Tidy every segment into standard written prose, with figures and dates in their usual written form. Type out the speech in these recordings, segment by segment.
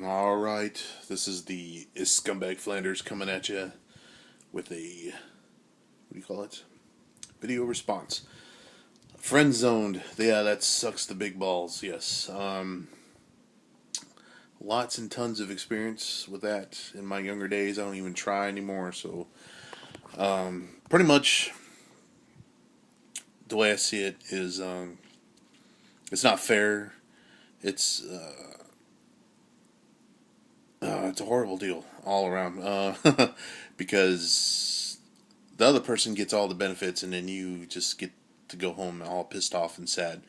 All right, this is the Scumbag Flanders coming at you with a what do you call it? Video response. Friend zoned. Yeah, that sucks the big balls. Yes. Lots and tons of experience with that in my younger days. I don't even try anymore. So, pretty much the way I see it is, it's not fair. It's it's a horrible deal all around because the other person gets all the benefits and then you just get to go home all pissed off and sad.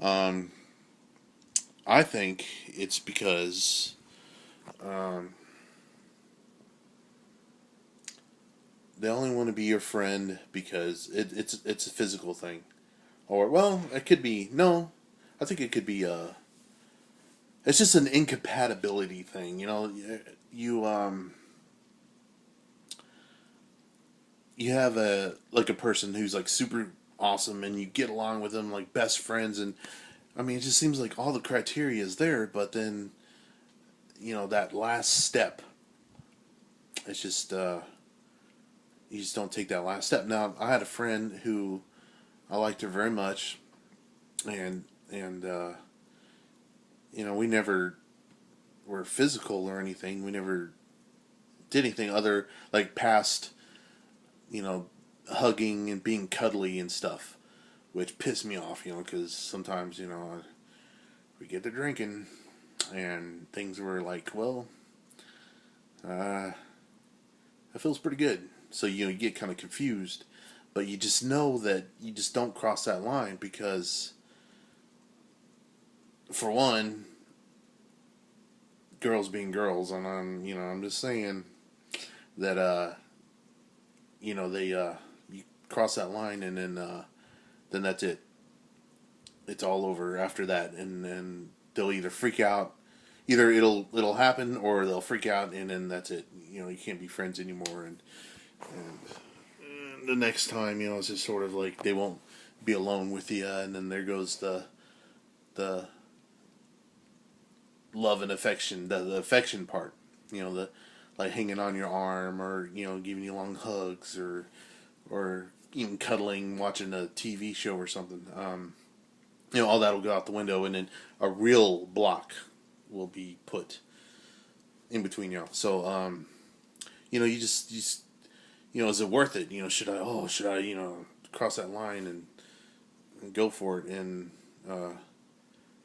Um, I think it's because um, they only want to be your friend because it's a physical thing, or well, it could be no. I think it could be it's just an incompatibility thing. You you have a person who's like super awesome and you get along with them like best friends, and I mean it just seems like all the criteria is there, but then that last step, it's just you just don't take that last step. Now I had a friend who I liked her very much, and we never were physical or anything. We never did anything other like past hugging and being cuddly and stuff, which pissed me off, because sometimes, we get to drinking and things were like, well, that feels pretty good. So, you get kind of confused, but you just know that you just don't cross that line because, for one, girls being girls, and I'm just saying that, they, you cross that line and then that's it. It's all over after that, and then they'll either freak out, either it'll happen, or they'll freak out, and then that's it. You can't be friends anymore, and the next time, it's just sort of like they won't be alone with you, and then there goes the love and affection, the affection part, the like hanging on your arm, or giving you long hugs, or even cuddling, watching a TV show or something. All that'll go out the window, and then a real block will be put in between y'all. So, you just, is it worth it? Should I, cross that line and go for it? And,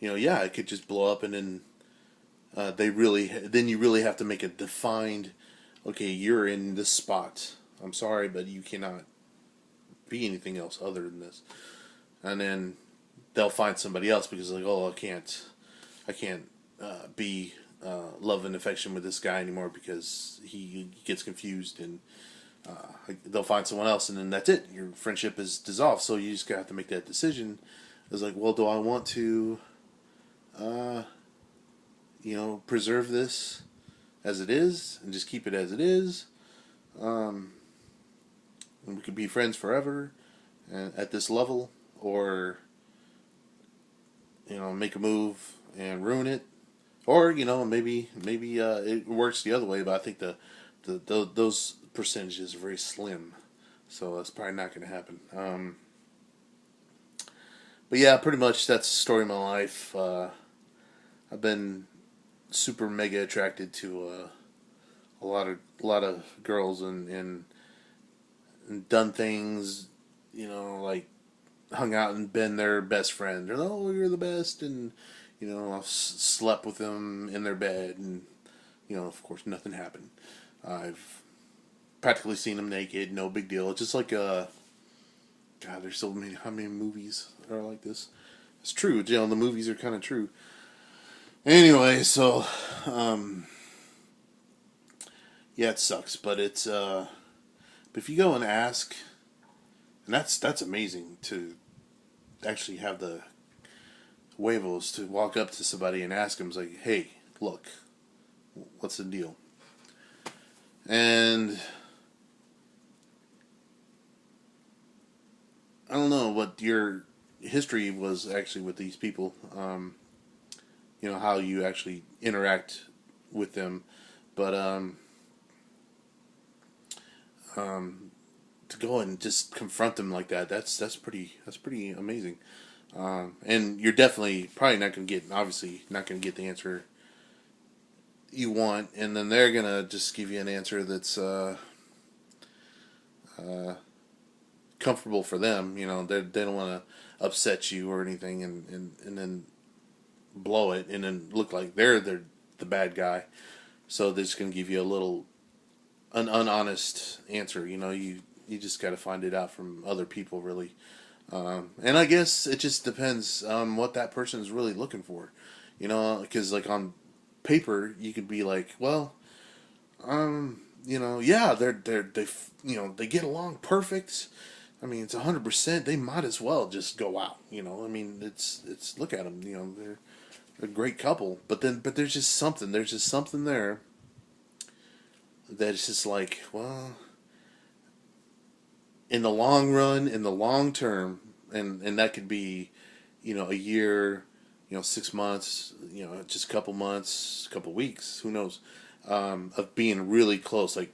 yeah, it could just blow up, and then then you really have to make a defined, okay, you're in this spot. I'm sorry, but you cannot be anything else other than this. And then they'll find somebody else because like, oh, I can't be love and affection with this guy anymore because he gets confused, and they'll find someone else, and then that's it. Your friendship is dissolved. So you just have to make that decision. It's like, well, do I want to, preserve this as it is and just keep it as it is? And we could be friends forever, and at this level, or make a move and ruin it, or maybe it works the other way. But I think those percentages are very slim, so that's probably not going to happen. But yeah, pretty much that's the story of my life. I've been super mega attracted to a lot of girls, and done things, like hung out and been their best friend. Or, oh, you're the best, and I've slept with them in their bed, and of course, nothing happened. I've practically seen them naked, no big deal. It's just like God, there's so many. How many movies are like this? It's true. The movies are kind of true. Anyway, so yeah, it sucks, but it's but if you go and ask, and that's amazing to actually have the huevos to walk up to somebody and ask them, it's like, hey, look, what's the deal? And I don't know what your history was actually with these people. How you actually interact with them. But to go and just confront them like that, that's pretty amazing. And you're definitely probably not gonna get, obviously not gonna get the answer you want, and then they're gonna just give you an answer that's uh, comfortable for them. You know, they don't want to upset you or anything, and then blow it, and then look like they're the bad guy. So they're just gonna give you a little an unhonest answer. You know, you just got to find it out from other people, really. And I guess it just depends on what that person is really looking for. You know, because like on paper, you could be like, well, yeah, they get along perfect. I mean, it's 100%. They might as well just go out. You know, I mean, it's look at them. You know, they're a great couple. But there's just something. There's just something there that it's just like, well, in the long run, in the long term, and that could be, a year, 6 months, just a couple months, a couple weeks, who knows, of being really close, like,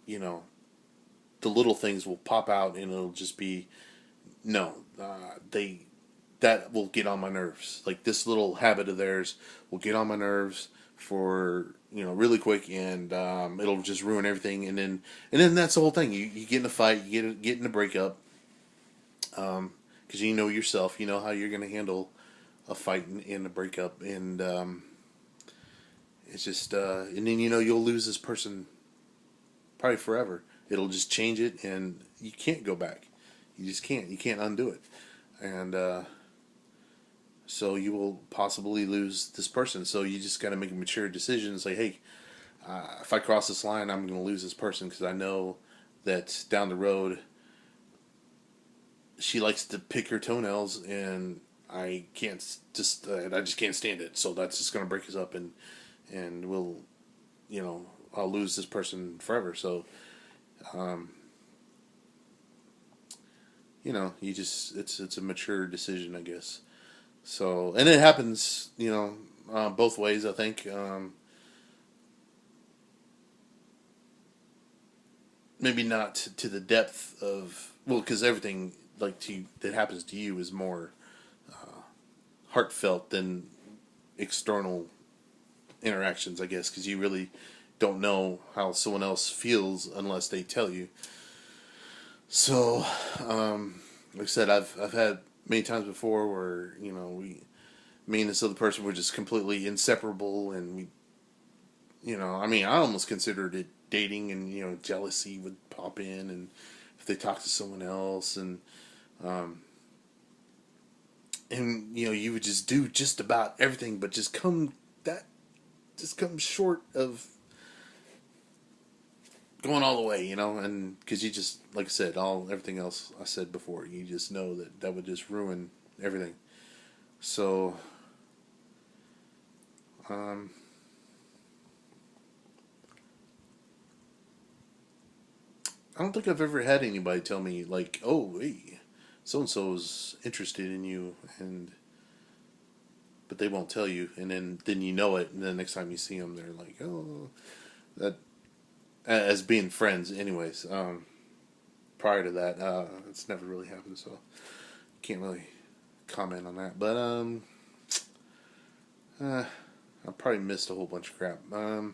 you know, the little things will pop out and it'll just be, no, that will get on my nerves. Like this little habit of theirs will get on my nerves for really quick, and it'll just ruin everything. And then that's the whole thing. You get in a fight, get in a breakup, because you know yourself, you know how you're gonna handle a fight in a breakup, and it's just and then you'll lose this person probably forever. It'll just change it, and you can't go back. You just can't. You can't undo it, and so you will possibly lose this person. So you just got to make a mature decision and say, hey, if I cross this line, I'm going to lose this person because I know that down the road she likes to pick her toenails, and I just can't stand it. So that's just going to break us up, and I'll lose this person forever. So, it's a mature decision, I guess. So, and it happens, both ways, I think. Maybe not to the depth of, well, because everything that happens to you is more heartfelt than external interactions, I guess, because you really don't know how someone else feels unless they tell you. So, like I said, I've had many times before where me and this other person were just completely inseparable, and I mean, I almost considered it dating, and jealousy would pop in, and if they talk to someone else, and you would just do just about everything, but just come short of going all the way, and because you just, like I said, everything else I said before, you just know that would just ruin everything. So, I don't think I've ever had anybody tell me like, "Oh, hey, so and so is interested in you," but they won't tell you, and then you know it, and then next time you see them, they're like, "Oh, that," as being friends, anyways. Prior to that, it's never really happened, so can't really comment on that. But I probably missed a whole bunch of crap. I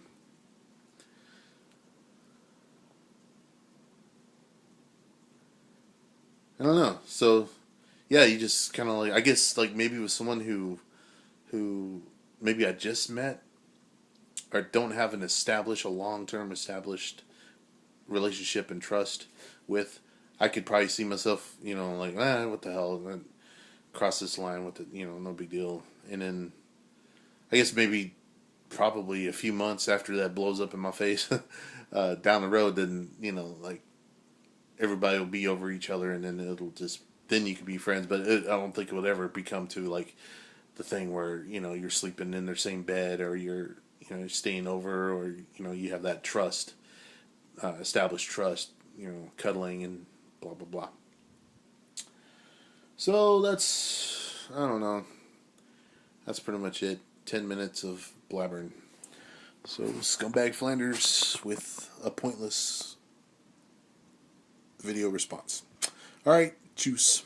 don't know. So, yeah, you just kind of like, I guess, like maybe with someone who maybe I just met or don't have a long term established relationship and trust with, I could probably see myself, like, what the hell, and cross this line with it, no big deal. And then I guess maybe probably a few months after that blows up in my face, down the road, then like everybody will be over each other, and then you could be friends. But I don't think it would ever become to like the thing where you're sleeping in their same bed, or you're staying over, or you have that trust, established trust, cuddling and blah blah blah. So I don't know. That's pretty much it. 10 minutes of blabbering. So, Scumbag Flanders with a pointless video response. Alright, juice.